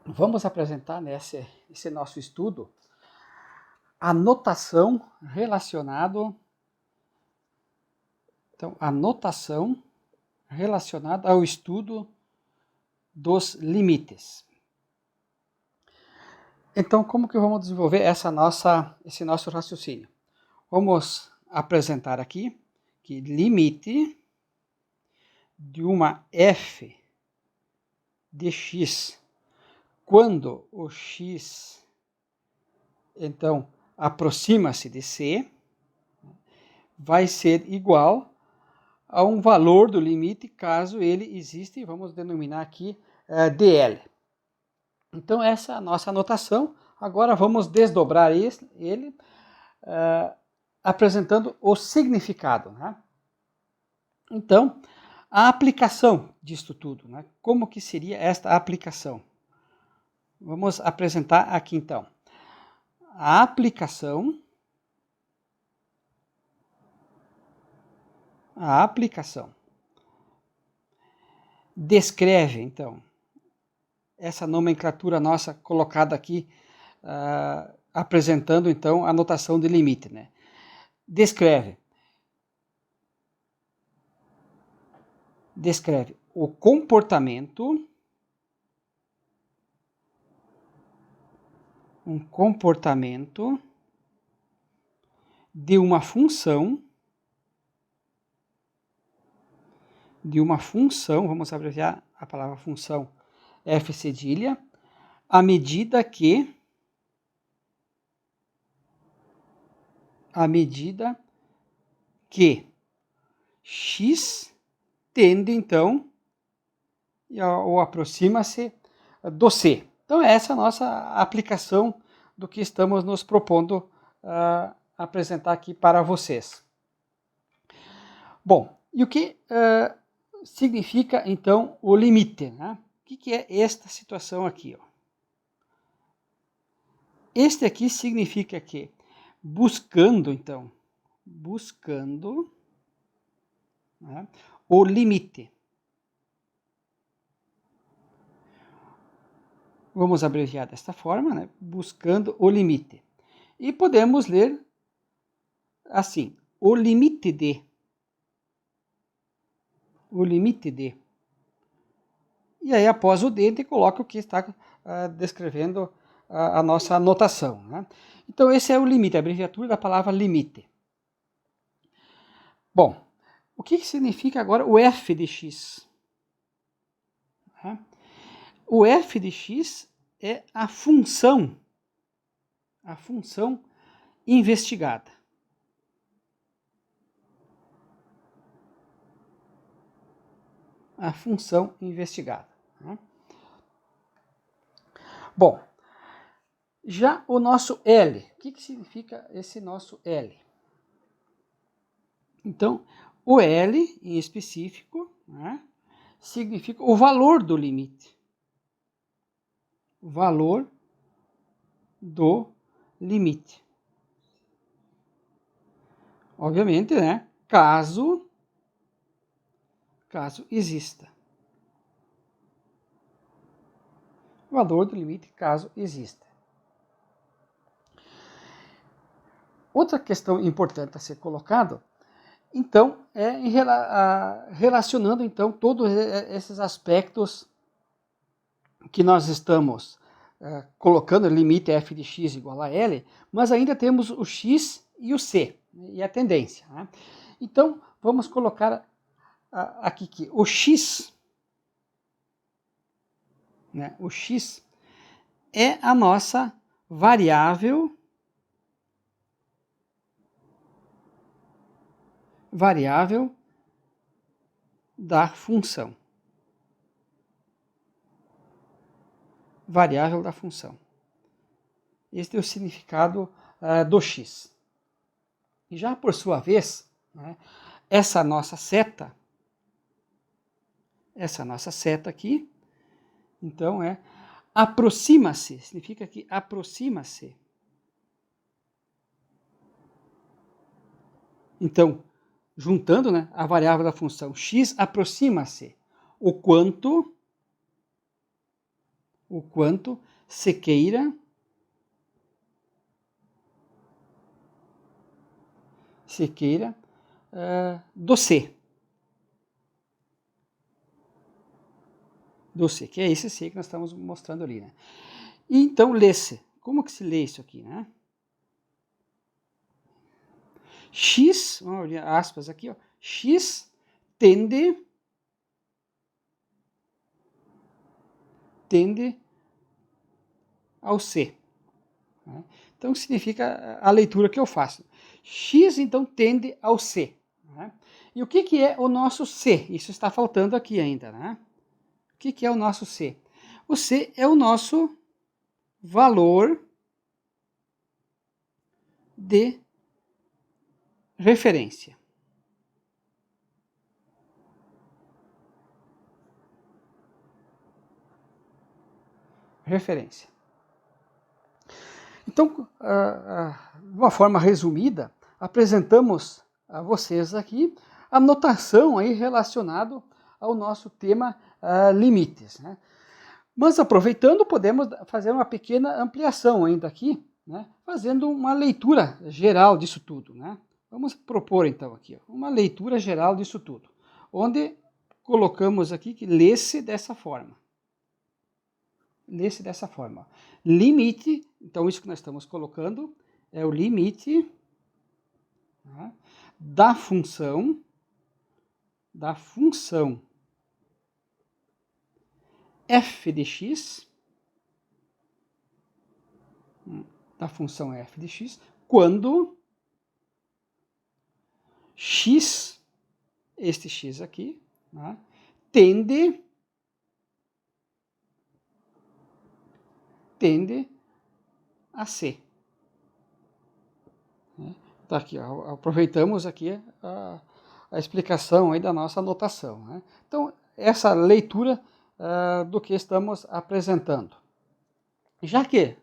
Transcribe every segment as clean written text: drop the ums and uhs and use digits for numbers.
vamos apresentar nesse nosso estudo a notação relacionada ao estudo dos limites. Então, como que vamos desenvolver esse nosso raciocínio? Vamos apresentar aqui que limite de uma f de x, quando o x, então, aproxima-se de c, vai ser igual a um valor do limite, caso ele exista, e vamos denominar aqui dl. Então, essa é a nossa anotação. Agora vamos desdobrar ele apresentando o significado, né? Então, a aplicação disto tudo, né? Como que seria esta aplicação? Vamos apresentar aqui então. A aplicação descreve, então, essa nomenclatura nossa colocada aqui, apresentando, então, a notação de limite, né? Descreve o comportamento, de uma função, vamos abreviar a palavra função, f cedilha, à medida que x tende, então, ou aproxima-se do c. Então, essa é a nossa aplicação do que estamos nos propondo apresentar aqui para vocês. Bom, e o que significa, então, o limite, né? O que é esta situação aqui? Ó? Este aqui significa que, buscando, né, o limite. Vamos abreviar desta forma, né? Buscando o limite. E podemos ler assim, o limite de. E aí, após o de, a gente coloca o que está descrevendo a nossa notação, né? Então, esse é o limite, a abreviatura da palavra limite. Bom, o que significa agora o f de x? O f de x é a função investigada. A função investigada. Bom, já o nosso L, o que significa esse nosso L? Então, o L em específico, né, significa o valor do limite. O valor do limite. Obviamente, né, caso exista. O valor do limite, caso exista. Outra questão importante a ser colocado, então, é relacionando, então, todos esses aspectos que nós estamos colocando, limite f de x igual a L, mas ainda temos o x e o c, e a tendência. Né? Então, vamos colocar aqui que o x, né, o x é a nossa variável da função. Variável da função. Este é o significado do x. E já por sua vez, né, essa nossa seta aqui, então aproxima-se, significa que aproxima-se. Então, juntando, né, a variável da função x aproxima-se o quanto o quanto se queira do C. Do C, que é esse C que nós estamos mostrando ali, né? E então, lê-se. Como que se lê isso aqui, né? X, vamos abrir aspas aqui, ó. X tende ao C. Né? Então, significa a leitura que eu faço. X, então, tende ao C. Né? E o que é o nosso C? Isso está faltando aqui ainda, né? O que é o nosso C? O C é o nosso valor de referência. Referência. Então, de uma forma resumida, apresentamos a vocês aqui a notação aí relacionada ao nosso tema limites, né? Mas aproveitando, podemos fazer uma pequena ampliação ainda aqui, né? Fazendo uma leitura geral disso tudo, né? Vamos propor então aqui uma leitura geral disso tudo, onde colocamos aqui que lê-se dessa forma. Lê-se dessa forma. Limite, então isso que nós estamos colocando é o limite, né, da função f de x, da função f de x, quando x, este x aqui, né, tende a C. Tá aqui, ó, aproveitamos aqui a explicação aí da nossa anotação, né? Então, essa leitura do que estamos apresentando. Já que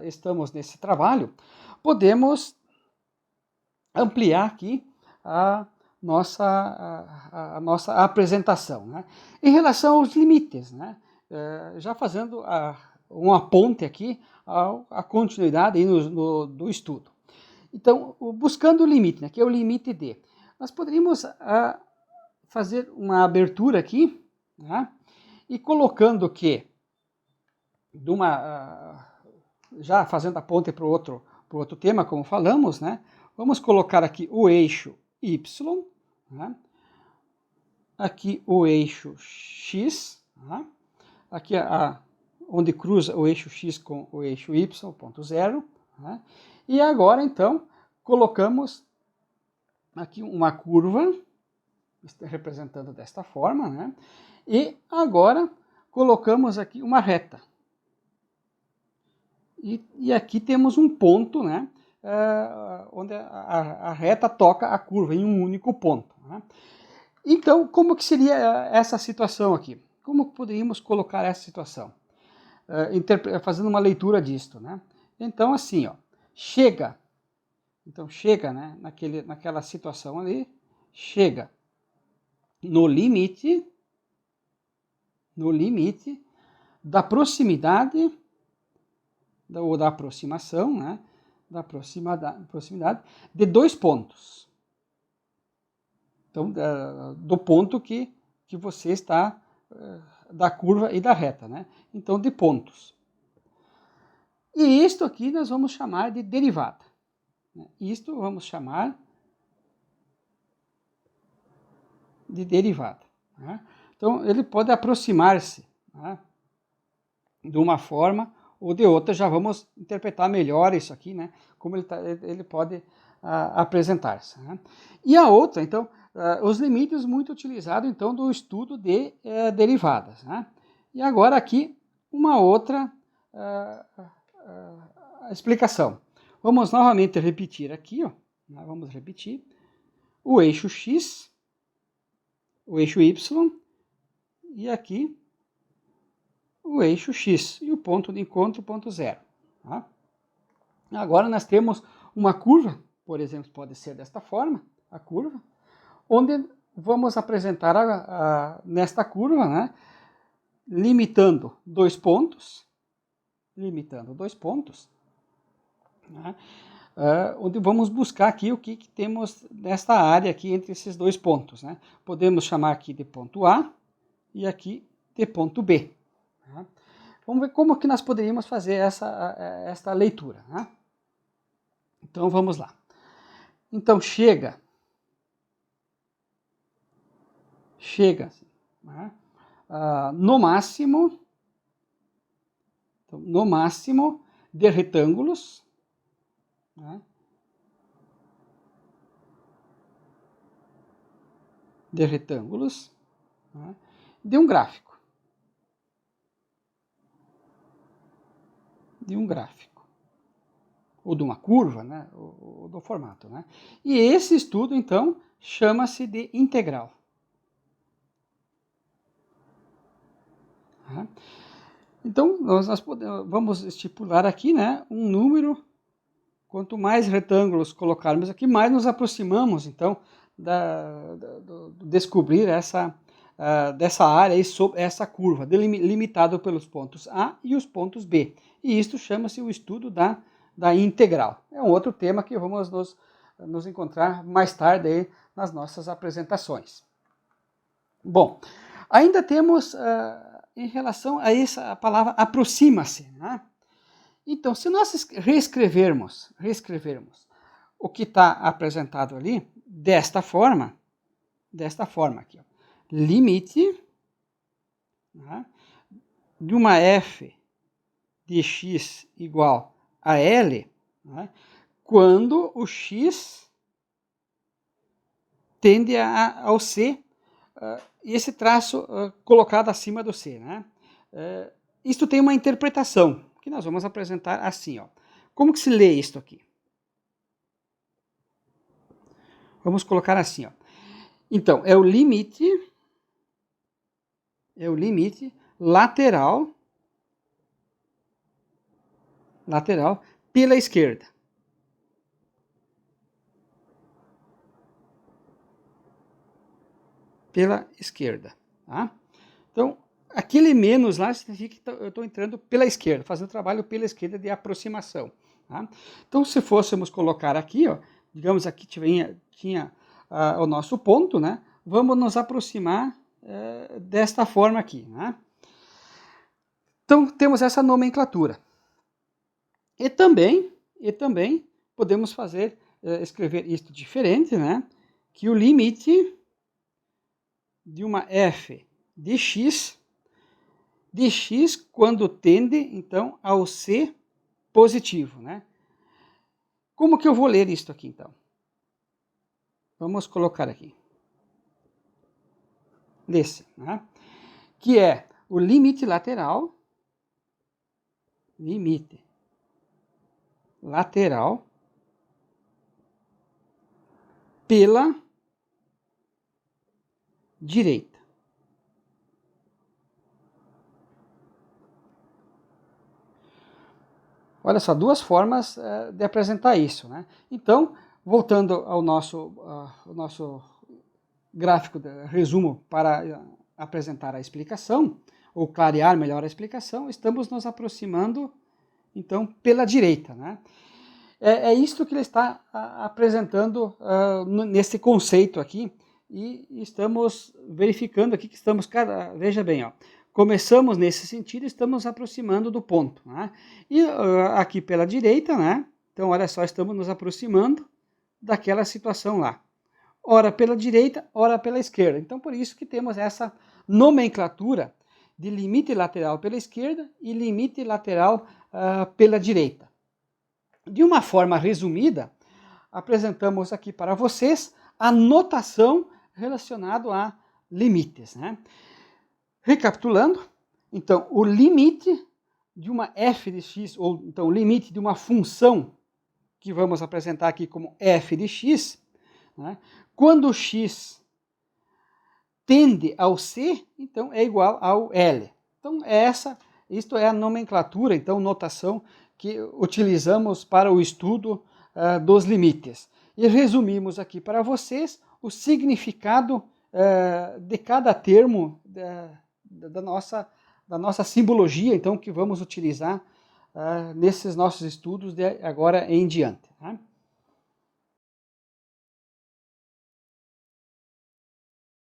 estamos nesse trabalho, podemos ampliar aqui a nossa apresentação, né? Em relação aos limites, né? Já fazendo uma ponte aqui à continuidade aí do estudo. Então, buscando o limite, né, que é o limite D, nós poderíamos fazer uma abertura aqui, né, e colocando que, já fazendo a ponte para o outro tema, como falamos, né, vamos colocar aqui o eixo Y, né, aqui o eixo X, né, aqui onde cruza o eixo X com o eixo Y, ponto zero, né? E agora, então, colocamos aqui uma curva, representando desta forma, né? E agora colocamos aqui uma reta. E aqui temos um ponto, né? Onde a reta toca a curva em um único ponto, né? Então, como que seria essa situação aqui? Como poderíamos colocar essa situação? Fazendo uma leitura disto, né? Então, assim, ó, chega, né, naquela situação ali, chega no limite da proximidade, ou da aproximação, né, da proximidade de dois pontos. Então, do ponto que você está, da curva e da reta, né? Então, de pontos. E isto aqui nós vamos chamar de derivada. Isto vamos chamar de derivada. Né? Então, ele pode aproximar-se, né, de uma forma ou de outra. Já vamos interpretar melhor isso aqui, né, como ele pode apresentar-se. Né? E a outra, então, os limites muito utilizados, então, do estudo de derivadas. Né? E agora aqui, uma outra explicação. Vamos novamente repetir aqui, ó. Vamos repetir o eixo X, o eixo Y, e aqui o eixo X, e o ponto de encontro, ponto zero. Tá? Agora nós temos uma curva, por exemplo, pode ser desta forma, a curva, onde vamos apresentar nesta curva, né, limitando dois pontos, limitando dois pontos, né? Onde vamos buscar aqui o que temos nesta área aqui entre esses dois pontos, né? Podemos chamar aqui de ponto A e aqui de ponto B. Né? Vamos ver como que nós poderíamos fazer esta leitura. Né? Então vamos lá. Então chega, né? No máximo, então, no máximo de retângulos, né? De retângulos, né? De um gráfico. De um gráfico. Ou de uma curva, né? Ou do formato, né? E esse estudo, então, chama-se de integral. Né? Então, nós vamos estipular aqui, né, um número. Quanto mais retângulos colocarmos aqui, mais nos aproximamos, então, do descobrir dessa área e sobre essa curva, limitado pelos pontos A e os pontos B. E isto chama-se o estudo da integral. É um outro tema que vamos nos encontrar mais tarde aí nas nossas apresentações. Bom, ainda temos, em relação a essa palavra, aproxima-se, né? Então, se nós reescrevermos o que está apresentado ali, desta forma aqui, ó, limite, né, de uma f de x igual a L, né, quando o x tende ao C, esse traço colocado acima do C. Né? Isto tem uma interpretação, que nós vamos apresentar assim. Ó. Como que se lê isto aqui? Vamos colocar assim. Ó. Então, é o limite lateral pela esquerda. Pela esquerda. Tá? Então, aquele menos lá significa que eu estou entrando pela esquerda, fazendo trabalho pela esquerda de aproximação. Tá? Então, se fôssemos colocar aqui, ó, digamos aqui tinha o nosso ponto, né? Vamos nos aproximar desta forma aqui. Né? Então, temos essa nomenclatura. E também podemos escrever isto diferente, né? Que o limite de uma f de x quando tende, então, ao C positivo, né? Como que eu vou ler isto aqui, então? Vamos colocar aqui. Desse, né? Que é o limite lateral pela direita. Olha só, duas formas de apresentar isso. Né? Então, voltando ao nosso gráfico de resumo para apresentar a explicação, ou clarear melhor a explicação, estamos nos aproximando, então, pela direita. Né? É isto que ele está apresentando nesse conceito aqui, e estamos verificando aqui que veja bem, ó, começamos nesse sentido, estamos aproximando do ponto. Né? E aqui pela direita, né? Então olha só, estamos nos aproximando daquela situação lá. Ora pela direita, ora pela esquerda. Então por isso que temos essa nomenclatura de limite lateral pela esquerda e limite lateral pela direita. De uma forma resumida, apresentamos aqui para vocês a notação relacionada a limites. Né? Recapitulando, então, o limite de uma f de x, ou então o limite de uma função que vamos apresentar aqui como f de x, né? Quando o x tende ao C, então é igual ao L. Então, isto é a nomenclatura, então, notação que utilizamos para o estudo dos limites. E resumimos aqui para vocês o significado de cada termo da nossa simbologia, então, que vamos utilizar nesses nossos estudos de agora em diante.